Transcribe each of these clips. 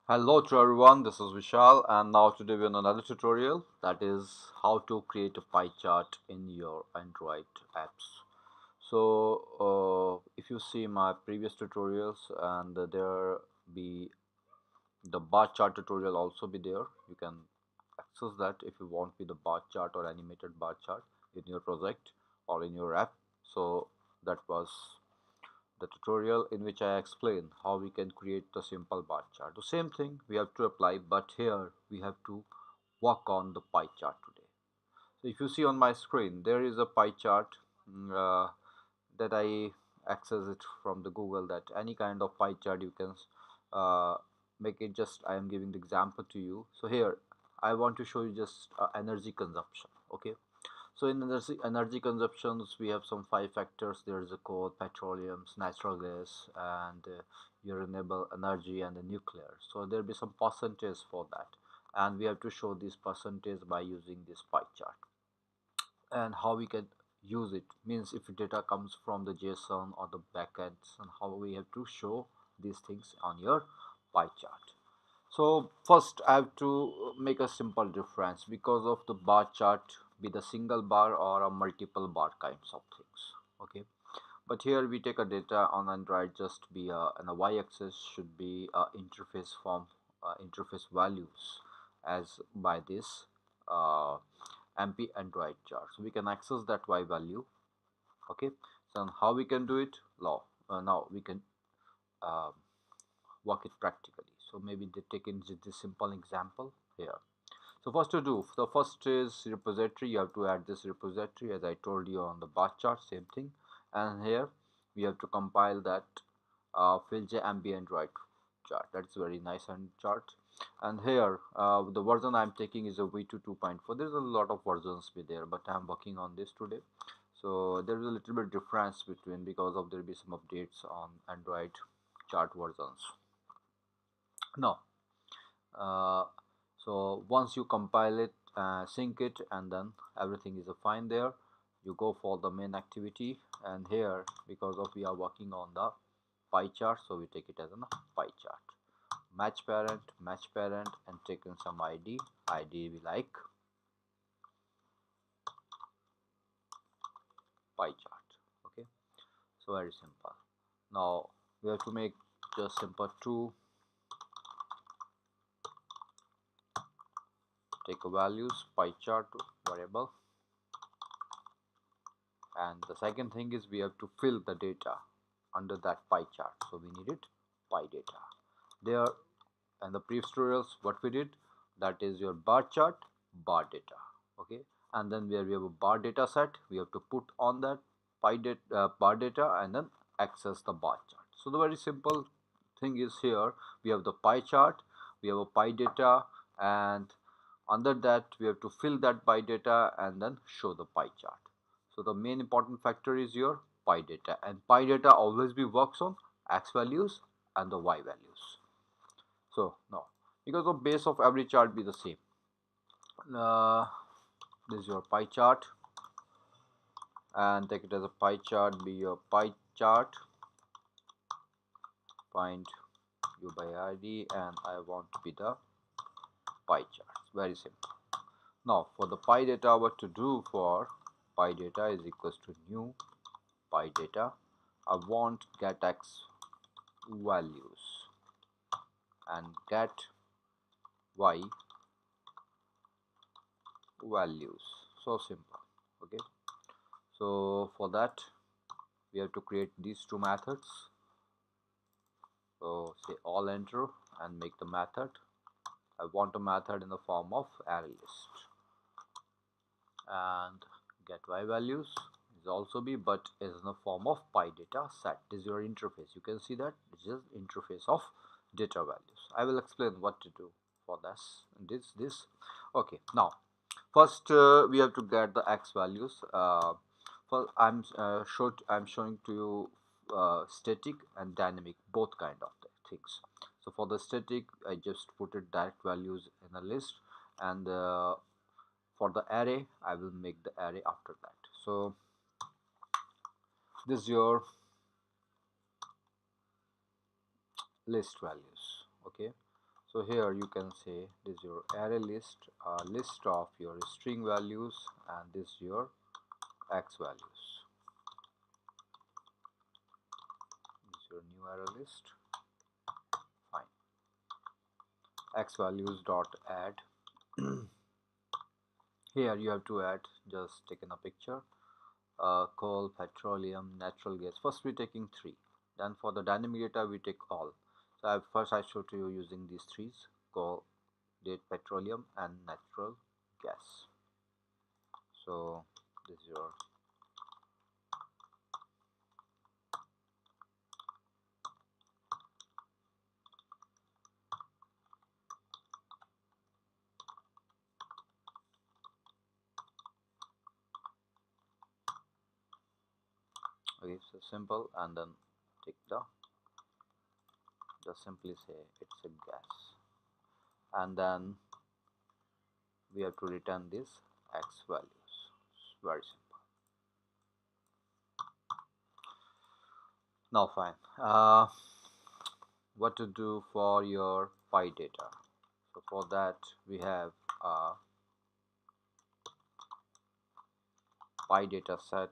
Hello to everyone, this is Vishal, and now today we're on another tutorial, that is how to create a pie chart in your Android apps. So if you see my previous tutorials, and there be the bar chart tutorial also be there. You can access that if you want with the bar chart or animated bar chart in your project or in your app. So that was the tutorial in which I explain how we can create the simple bar chart. The same thing we have to apply, but here we have to work on the pie chart today. So if you see on my screen, there is a pie chart that I access it from the Google, that any kind of pie chart you can uh, make it. Just I am giving the example to you. So here I want to show you just energy consumption. Okay, so in energy consumptions, we have some five factors. There is a coal, petroleum, natural gas, and renewable energy, and the nuclear. So there will be some percentage for that, and we have to show this percentage by using this pie chart. And how we can use it means if data comes from the JSON or the backends, and how we have to show these things on your pie chart. So first I have to make a simple difference because of the bar chart be the single bar or a multiple bar kinds of things. Okay, but here we take a data on Android, just be and a y-axis should be interface form, interface values as by this uh, MP Android chart. So we can access that y value. Okay, so how we can do it? Now we can uh, work it practically. So maybe they take in this simple example here. So first to do, the first is repository. You have to add this repository as I told you on the bar chart, same thing. And here we have to compile that FilJ ambient right chart. That's very nice and chart. And here the version I'm taking is a V2 2.4. There's a lot of versions be there, but I'm working on this today. So there is a little bit difference between, because of there will be some updates on Android chart versions. Now uh, so once you compile it, sync it, and then everything is fine there, you go for the main activity. And here, because of we are working on the pie chart, so we take it as a pie chart. Match parent, and take in some id we like pie chart. Okay, so very simple. Now we have to make just simple two, take a values pie chart variable. And the second thing is we have to fill the data under that pie chart, so we need it pie data there. And the previous tutorials what we did, that is your bar chart, bar data. Okay, and then where we have a bar data set, we have to put on that bar data and then access the bar chart. So the very simple thing is, here we have the pie chart, we have a pie data, and under that we have to fill that pie data and then show the pie chart. So the main important factor is your pie data, and pie data always be works on x values and the y values. So now, because the base of every chart be the same, uh, this is your pie chart, and take it as a pie chart, be your pie chart, find u by id, and I want to be the pie chart. Very simple. Now for the pie data, what to do for pie data is equals to new pie data. I want get x values and get y values. So simple. Okay, so for that we have to create these two methods. So say all enter and make the method. I want a method in the form of array list, and get y values is also be, but is in the form of pie data set. This is your interface. You can see that this is interface of data values. I will explain what to do for this. Okay, now first we have to get the x values. For I'm showing to you static and dynamic, both kind of things. So for the static, I just put it direct values in a list, and for the array I will make the array after that. So this is your list values. Okay, So here you can say this is your array list, list of your string values, and this is your x values. This is your new array list. Fine. X values dot add. Here you have to add, just taken a picture, coal, petroleum, natural gas. First we're taking 3. Then for the dynamic data we take all. So first I show to you using these 3s: coal, date, petroleum, and natural gas. So this is your okay. So simple, and then take the, just simply say it's a gas, and then we have to return this x values. It's very simple. Now fine, what to do for your pi data? So for that we have a pi data set,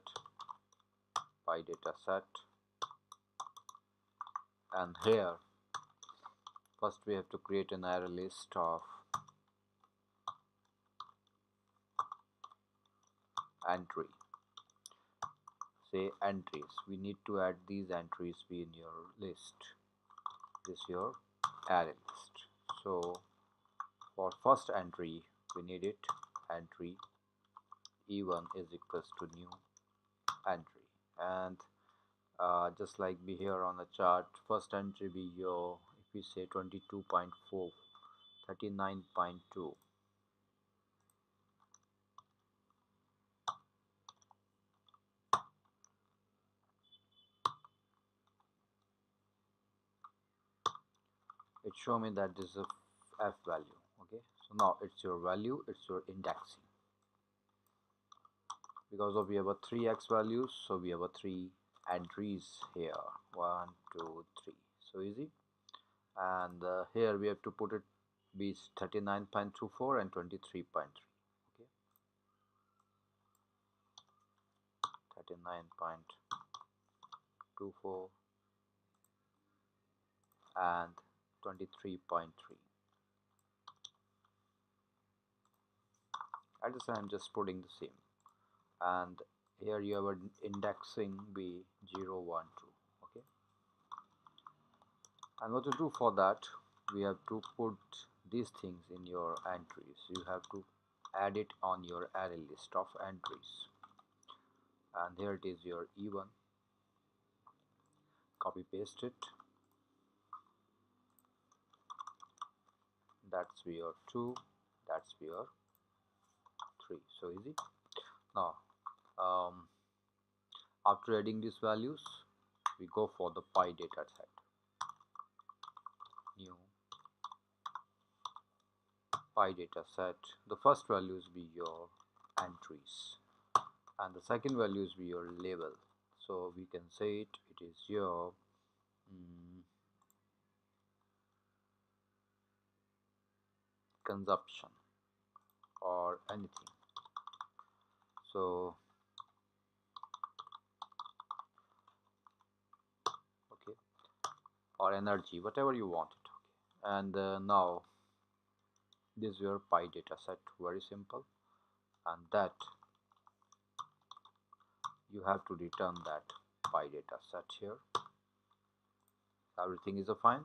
and here first we have to create an array list of entry. Say entries, we need to add these entries be in your list. This is your array list. So for first entry we need it entry e1 is equals to new entry, and just like be here on the chart, first entry be your, if we say 22.4, 39.2, it show me that this is a f value. Okay, so now it's your value, it's your indexing. Because of we have a 3x values, so we have a 3 entries here, 1 2 3, so easy. And here we have to put it be 39.24 and 23.3. Okay, 39.24 and 23.3. at this time I'm just putting the same, and here you have an indexing be 0 1 2. Okay, and what to do for that, we have to put these things in your entries. You have to add it on your array list of entries, and here it is your e1, copy paste it, that's your 2, that's your 3, so easy. Now after adding these values we go for the pi data set, new pi data set. The first values be your entries and the second values be your label. So we can say it is your consumption or anything, so okay, or energy, whatever you want it. Okay, and now this is your pi data set, very simple, and that you have to return that pi data set here. Everything is fine,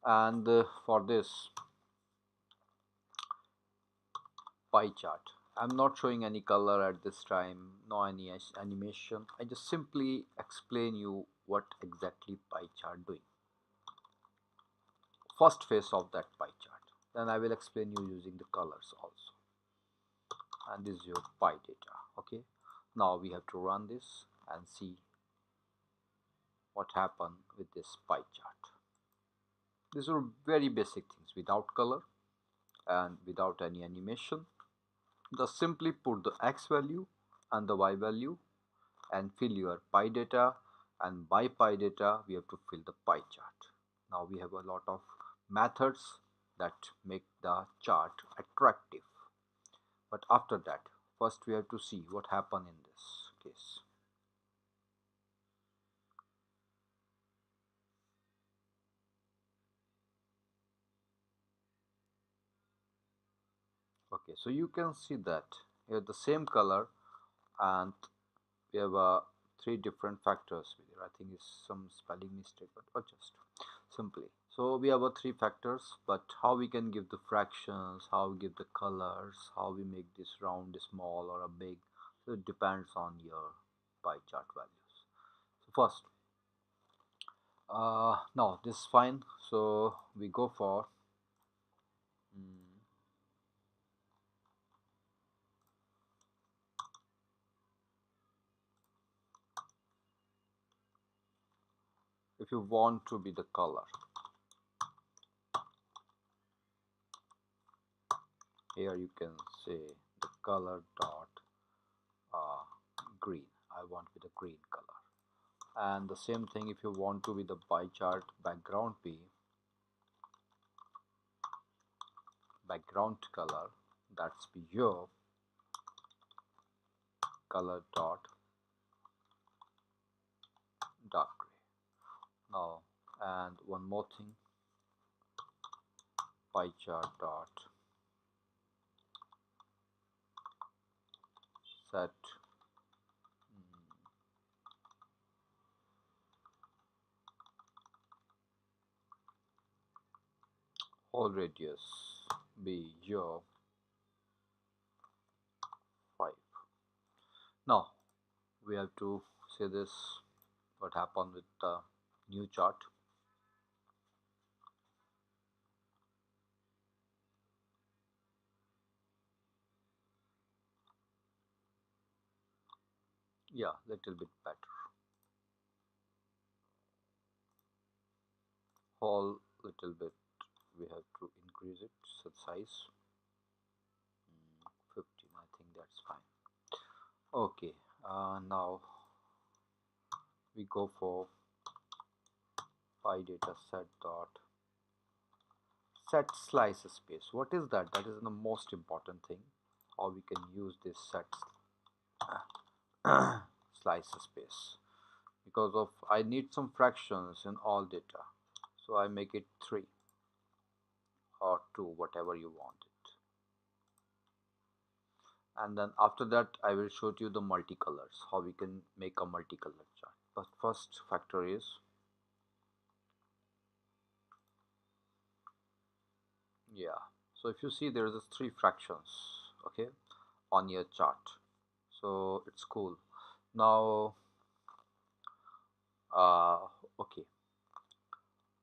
and for this pie chart, I'm not showing any color at this time, no any animation. I just simply explain you what exactly pie chart doing, first phase of that pie chart. Then I will explain you using the colors also, and this is your pie data. Okay, now we have to run this and see what happened with this pie chart. These are very basic things, without color and without any animation. Just simply put the x value and the y value and fill your pi data, and by pi data we have to fill the pie chart. Now we have a lot of methods that make the chart attractive. But after that, first we have to see what happened in this case. Okay, so you can see that here the same color, and we have three different factors here. I think it's some spelling mistake, but just simply. So we have three factors, but how we can give the fractions, how we give the colors, how we make this round small or a big. So it depends on your pie chart values. So first, now this is fine. So we go for mm, if you want to be the color. Here you can say the color dot uh, green. I want with a green color. And the same thing if you want to be the pie chart background be background color, that's be your color dot dark gray. Now, and one more thing, pie chart dot set whole radius be your 5. Now we have to say this what happened with the new chart. Yeah, little bit better. Whole little bit we have to increase it so size 15. I think that's fine. Okay, now we go for pie data set dot set slice space. What is that? That is the most important thing. How we can use this set slice space, because of I need some fractions in all data, so I make it 3 or 2, whatever you want it. And then after that I will show you the multicolors, how we can make a multicolor chart. But first factor is yeah. So if you see there is 3 fractions, okay, on your chart, so it's cool. Now okay,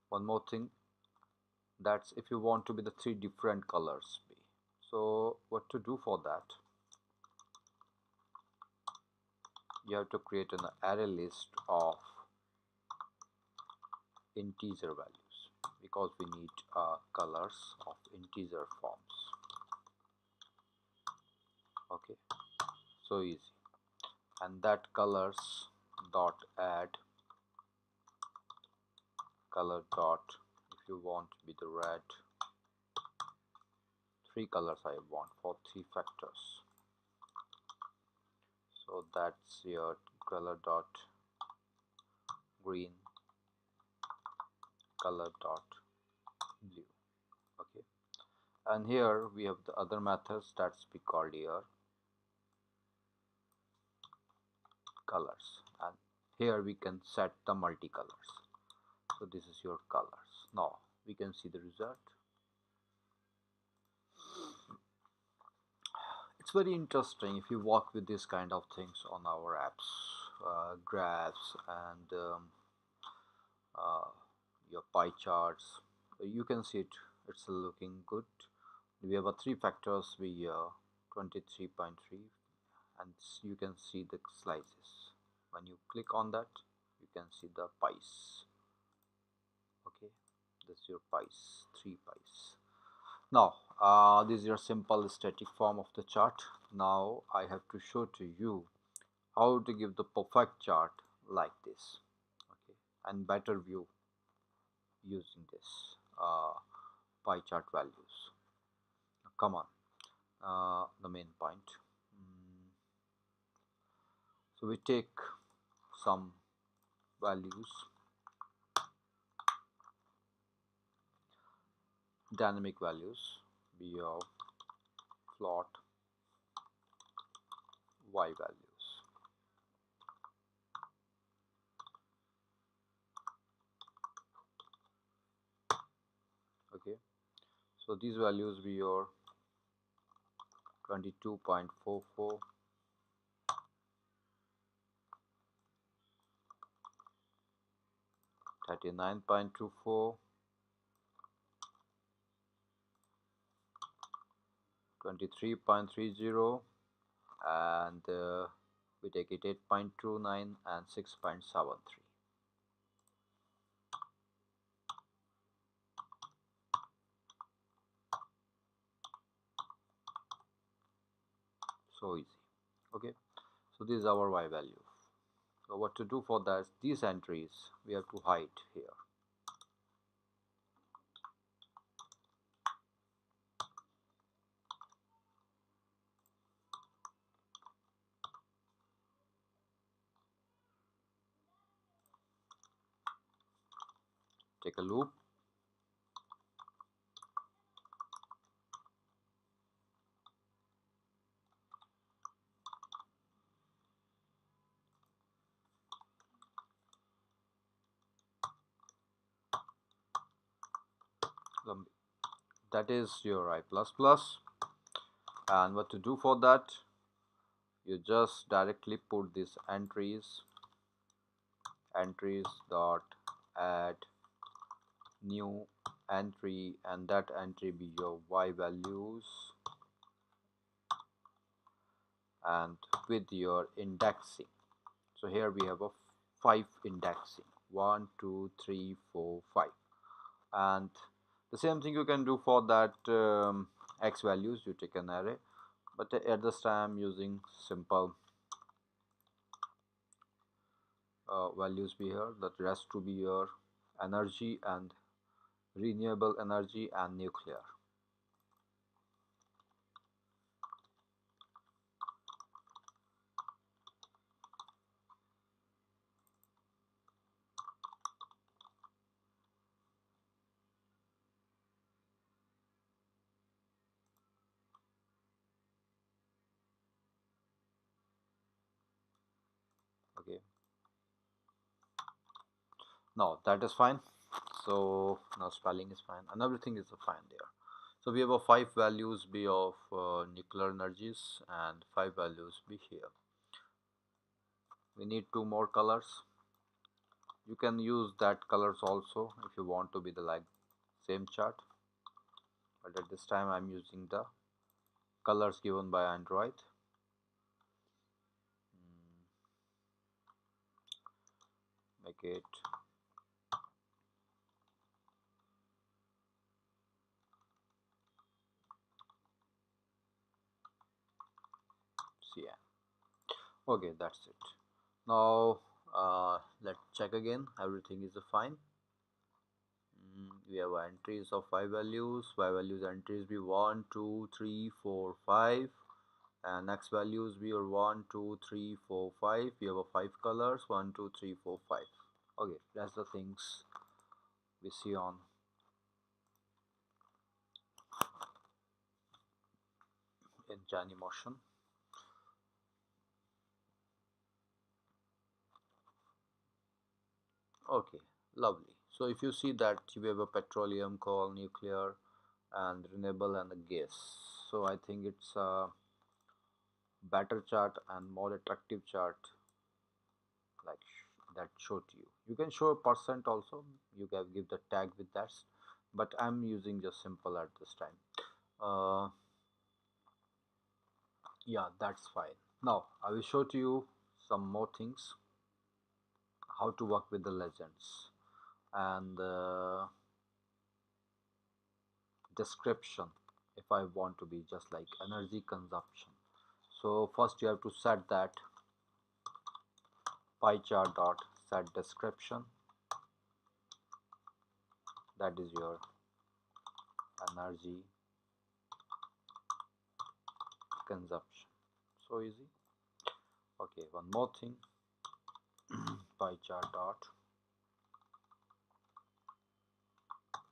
one more thing, that's if you want to be the 3 different colors be. So what to do for that, you have to create an array list of integer values, because we need colors of integer forms. Okay, so easy. And that colors dot add color dot, if you want to be the red, 3 colors I want for 3 factors, so that's your color dot green, color dot blue. Okay, and here we have the other methods that's be called here colors, and here we can set the multicolors. So this is your colors. Now we can see the result. It's very interesting if you work with this kind of things on our apps, graphs, and uh, your pie charts. You can see it's looking good. We have a 3 factors, we 23.3, and you can see the slices. When you click on that, you can see the pies. Okay, this is your pies, 3 pies. Now this is your simple static form of the chart. Now I have to show to you how to give the perfect chart like this, okay, and better view using this. pie chart values. Come on, the main point. Mm, so we take some values, dynamic values, b of plot y values. Okay, so these values be your 22.44, 39.24, 23.30, and we take it 8.29 and 6.73. So easy. Okay, so this is our y value. So what to do for that? These entries we have to hide here. Take a loop. That is your I plus plus. And what to do for that? You just directly put these entries dot add new entry, and that entry be your y values, and with your indexing. So here we have a 5 indexing, 1 2 3 4 5, and the same thing you can do for that x values. You take an array, but at this time using simple values be here, that rest to be your energy and renewable energy and nuclear. Okay, now that is fine. So now spelling is fine and everything is fine there. So we have a 5 values be of nuclear energies and 5 values be here. We need 2 more colors. You can use that colors also if you want to be the like same chart, but at this time I'm using the colors given by Android. Make it cyan. Okay, that's it. Now let's check again, everything is fine. We have entries of 5 values. 5 values entries be 1 2 3 4 5, and next values we are 1 2 3 4 5. We have a 5 colors, 1 2 3 4 5. Okay, that's the things we see on in Genymotion. Okay, lovely. So if you see that we have a petroleum, coal, nuclear, and renewable and a gas, so I think it's a better chart and more attractive chart, like that show to you. You can show a percent also, you can give the tag with that, but I'm using just simple at this time. Yeah, that's fine. Now I will show to you some more things, how to work with the legends and description if I want to be just like energy consumption. So first you have to set that PieChart dot set description, that is your energy consumption. So easy. Okay, one more thing. Pie chart dot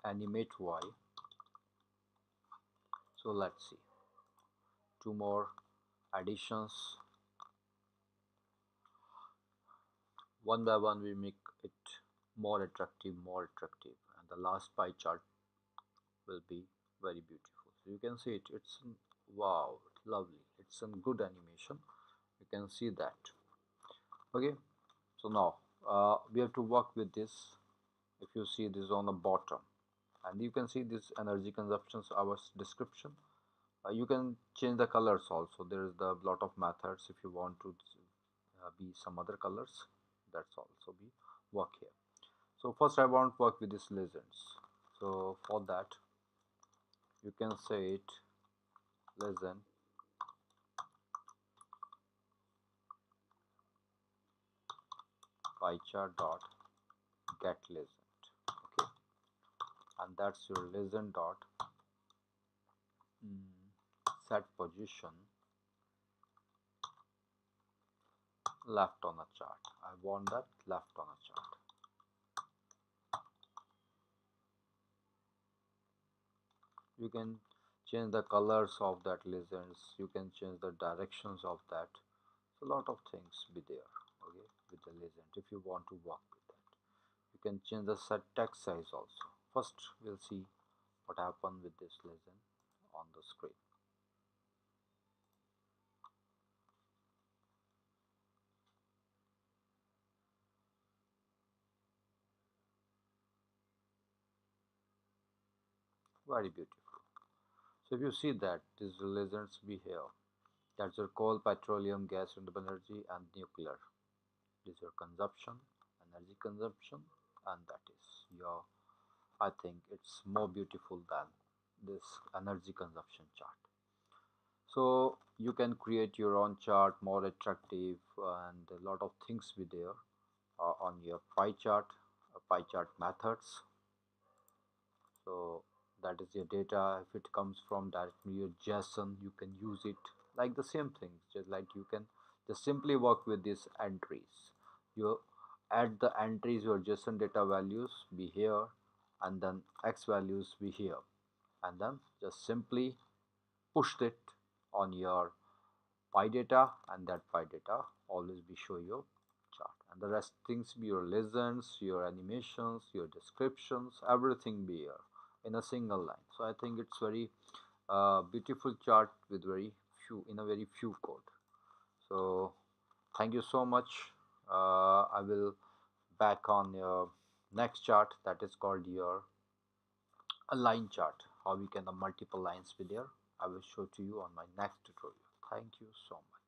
animate y. So let's see, two more additions. One by one we make it more attractive, and the last pie chart will be very beautiful. So you can see it, wow, lovely, it's some good animation, you can see that. Okay, so now we have to work with this. If you see this on the bottom, and you can see this energy consumptions hours description. You can change the colors also. There is the lot of methods. If you want to be some other colors, that's also be work here. So first I want to work with these legends. So for that you can say it legend PieChart dot get legend. Okay, and that's your legend dot set position left on a chart. I want that left on a chart. You can change the colors of that legends, you can change the directions of that. So a lot of things be there. Okay, with the legend, if you want to work with that, you can change the set text size also. First we'll see what happened with this legend on the screen. Very beautiful. So if you see that these legends be here, that's your coal, petroleum, gas, renewable energy, and nuclear. This is your consumption, energy consumption, and that is your, I think it's more beautiful than this energy consumption chart. So you can create your own chart more attractive, and a lot of things be there on your pie chart methods. So that is your data. If it comes from directly your JSON, you can use it like the same thing. Just like you can just simply work with these entries. You add the entries, your JSON data values be here, and then X values be here, and then just simply push it on your pie data, and that pie data always be show your chart, and the rest things be your legends, your animations, your descriptions, everything be here in a single line. So I think it's very beautiful chart with very few, in a very few code. So thank you so much. I will back on your next chart, that is called your a line chart, how we can the multiple lines be there. I will show to you on my next tutorial. Thank you so much.